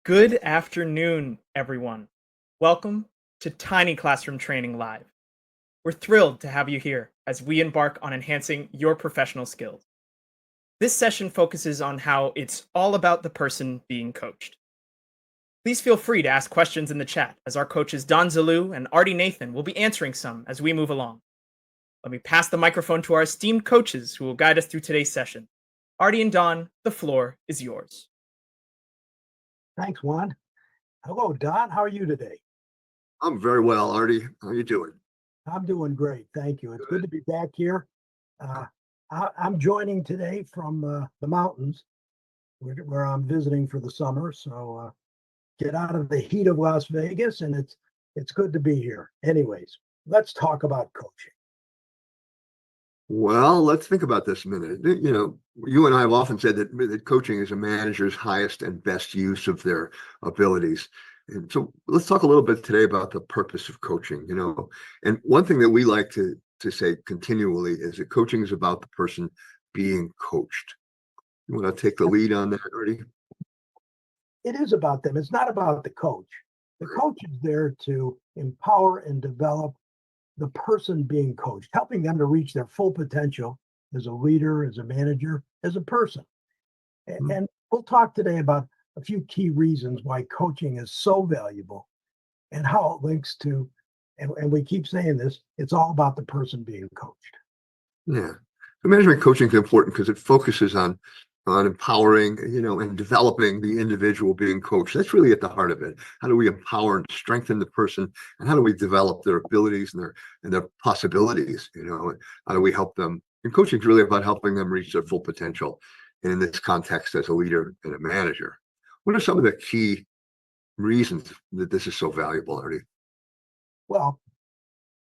Good afternoon, everyone. Welcome to Tiny Classroom Training Live. We're thrilled to have you here as we embark on enhancing your professional skills. This session focuses on how it's all about the person being coached. Please feel free to ask questions in the chat as our coaches Don Zalou and Artie Nathan will be answering some as we move along. Let me pass the microphone to our esteemed coaches who will guide us through today's session. Artie and Don, the floor is yours. Thanks, Juan. Hello, Don. How are you today? I'm very well, Artie. How you doing? I'm doing great. Thank you. It's good to be back here. I'm joining today from the mountains where I'm visiting for the summer. So get out of the heat of Las Vegas, and it's good to be here. Anyways, let's talk about coaching. Well, let's think about this a minute. You and I have often said that coaching is a manager's highest and best use of their abilities. And so let's talk a little bit today about the purpose of coaching, And one thing that we like to say continually is that coaching is about the person being coached. You want to take the lead on that, Artie? It is about them. It's not about the coach. The coach is there to empower and develop the person being coached, helping them to reach their full potential as a leader, as a manager, as a person. And we'll talk today about a few key reasons why coaching is so valuable and how it links to, and we keep saying this, it's all about the person being coached. Yeah. So management coaching is important because it focuses on empowering, and developing the individual being coached. That's really at the heart of it. How do we empower and strengthen the person, and how do we develop their abilities and their possibilities? How do we help them? And coaching is really about helping them reach their full potential. And in this context, as a leader and a manager, what are some of the key reasons that this is so valuable, Artie? Well,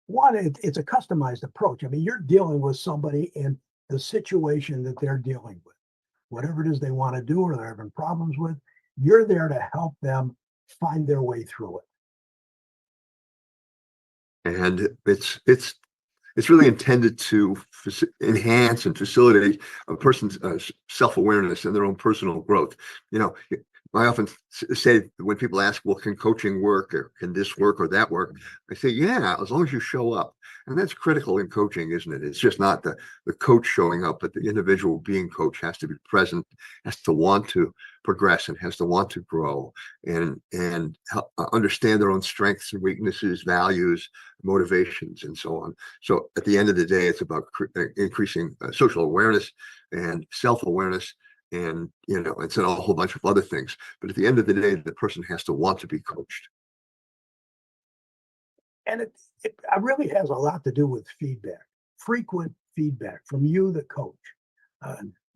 one, it's a customized approach. I mean, you're dealing with somebody in the situation that they're dealing with. Whatever it is they want to do or they're having problems with, you're there to help them find their way through it. And it's really intended to enhance and facilitate a person's self-awareness and their own personal growth. I often say when people ask, well, can coaching work, or can this work or that work? I say, yeah, as long as you show up. And that's critical in coaching, isn't it? It's just not the coach showing up, but the individual being coached has to be present, has to want to progress, and has to want to grow and understand their own strengths and weaknesses, values, motivations, and so on. So at the end of the day, it's about increasing social awareness and self-awareness. And, it's a whole bunch of other things. But at the end of the day, the person has to want to be coached. And it really has a lot to do with feedback, frequent feedback from you, the coach.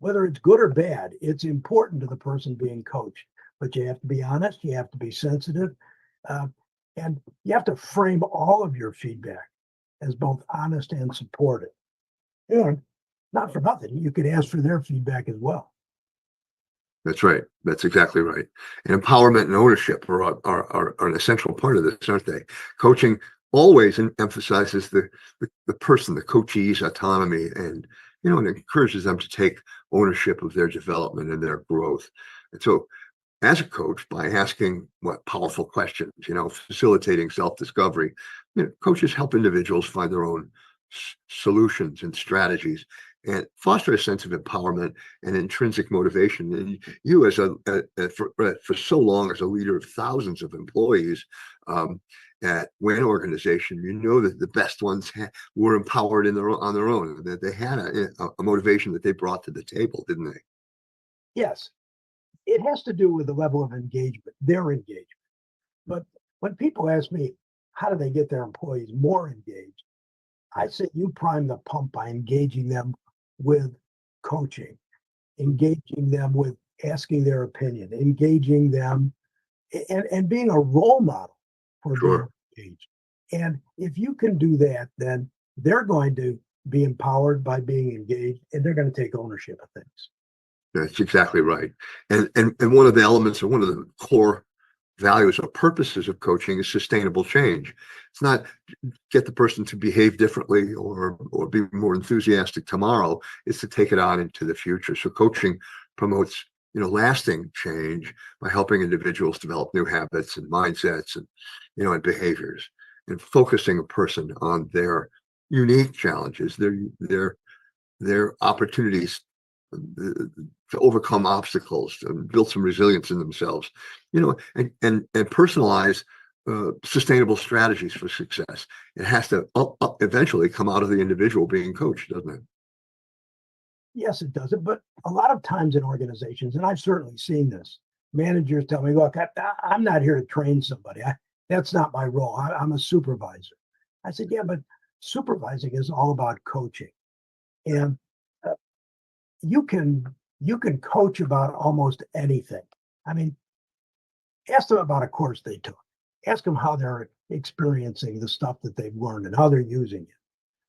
Whether it's good or bad, it's important to the person being coached. But you have to be honest, you have to be sensitive, and you have to frame all of your feedback as both honest and supportive. And not for nothing, you could ask for their feedback as well. That's right. That's exactly right. And empowerment and ownership are an essential part of this, aren't they? Coaching always emphasizes the person, the coachee's autonomy, and it encourages them to take ownership of their development and their growth. And so, as a coach, by asking powerful questions, facilitating self-discovery, coaches help individuals find their own solutions and strategies, and foster a sense of empowerment and intrinsic motivation. And you, as for so long as a leader of thousands of employees at WIN organization, that the best ones were empowered on their own. That they had a motivation that they brought to the table, didn't they? Yes, it has to do with the level of engagement, their engagement. But when people ask me, how do they get their employees more engaged? I say you prime the pump by engaging them with coaching, engaging them with asking their opinion, engaging them and being a role model for being engaged. And if you can do that, then they're going to be empowered by being engaged, and they're going to take ownership of things. That's exactly right. And one of the elements, or one of the core values or purposes of coaching, is sustainable change. It's not get the person to behave differently or be more enthusiastic tomorrow. It's to take it on into the future. So coaching promotes lasting change by helping individuals develop new habits and mindsets and behaviors, and focusing a person on their unique challenges, their opportunities to overcome obstacles and build some resilience in themselves, and personalize sustainable strategies for success. It has to eventually come out of the individual being coached, doesn't it? Yes, it does it. But a lot of times in organizations, and I've certainly seen this, managers tell me, look, I'm not here to train somebody. That's not my role. I'm a supervisor. I said, yeah, but supervising is all about coaching. And uh, you can coach about almost anything. I mean, ask them about a course they took. Ask them how they're experiencing the stuff that they've learned and how they're using it.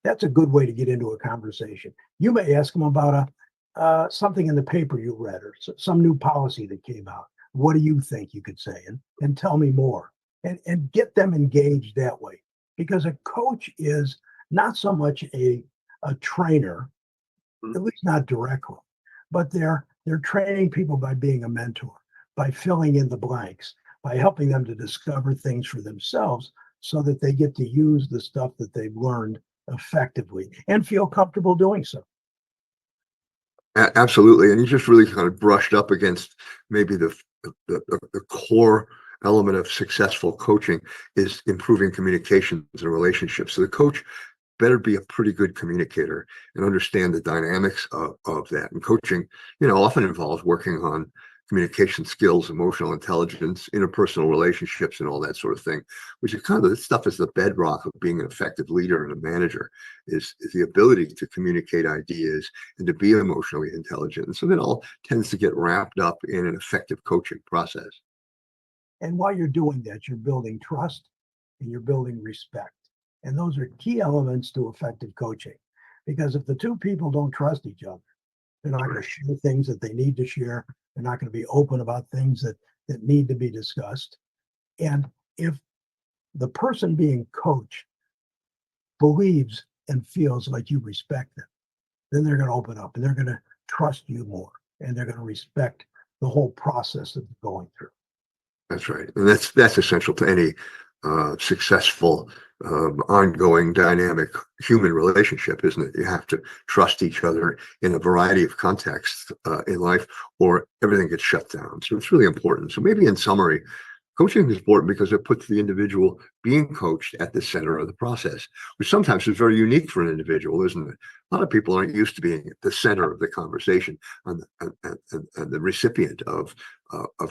That's a good way to get into a conversation. You may ask them about something in the paper you read or some new policy that came out. What do you think, you could say, and tell me more, and get them engaged that way. Because a coach is not so much a trainer, at least not directly, but they're training people by being a mentor, by filling in the blanks, by helping them to discover things for themselves so that they get to use the stuff that they've learned effectively and feel comfortable doing so. Absolutely. And you just really kind of brushed up against maybe the core element of successful coaching is improving communications and relationships. So the coach better be a pretty good communicator and understand the dynamics of that. And coaching, often involves working on communication skills, emotional intelligence, interpersonal relationships, and all that sort of thing, which is kind of, this stuff is the bedrock of being an effective leader and a manager, is the ability to communicate ideas and to be emotionally intelligent. And so that all tends to get wrapped up in an effective coaching process. And while you're doing that, you're building trust and you're building respect. And those are key elements to effective coaching. Because if the two people don't trust each other, they're not going to share things that they need to share. They're not going to be open about things that need to be discussed. And if the person being coached believes and feels like you respect them, then they're going to open up and they're going to trust you more, and they're going to respect the whole process that they're going through. That's right. And that's essential to any successful, ongoing, dynamic human relationship, isn't it? You have to trust each other in a variety of contexts in life, or everything gets shut down. So it's really important. So maybe in summary, coaching is important because it puts the individual being coached at the center of the process, which sometimes is very unique for an individual, isn't it? A lot of people aren't used to being at the center of the conversation and the recipient of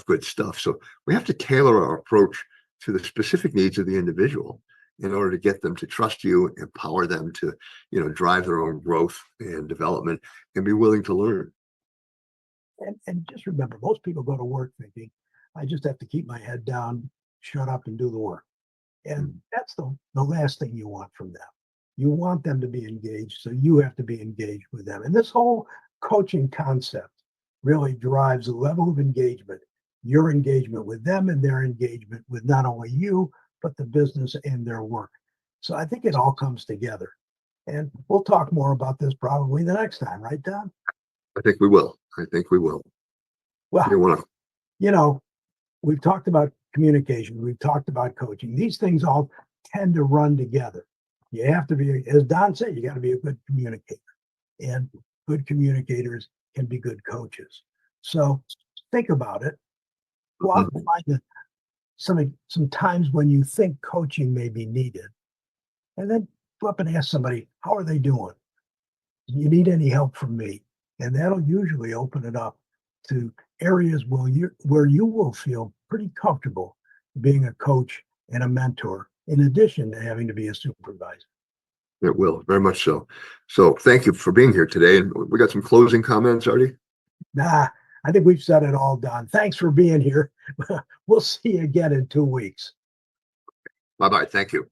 good stuff. So we have to tailor our approach to the specific needs of the individual in order to get them to trust you, empower them to, drive their own growth and development, and be willing to learn. And just remember, most people go to work thinking, I just have to keep my head down, shut up, and do the work. And that's the last thing you want from them. You want them to be engaged, so you have to be engaged with them. And this whole coaching concept really drives the level of engagement, your engagement with them and their engagement with not only you, but the business and their work. So I think it all comes together. And we'll talk more about this probably the next time, right, Don? I think we will. I think we will. Well, You want to? We've talked about communication. We've talked about coaching. These things all tend to run together. You have to be, as Don said, you got to be a good communicator. And good communicators can be good coaches. So think about it. Go out and find some times when you think coaching may be needed. And then go up and ask somebody, how are they doing? Do you need any help from me? And that'll usually open it up to areas where you will feel pretty comfortable being a coach and a mentor, in addition to having to be a supervisor. It will, very much so. So thank you for being here today. And we got some closing comments, Artie? Nah, I think we've said it all, Don. Thanks for being here. We'll see you again in 2 weeks. Bye-bye. Thank you.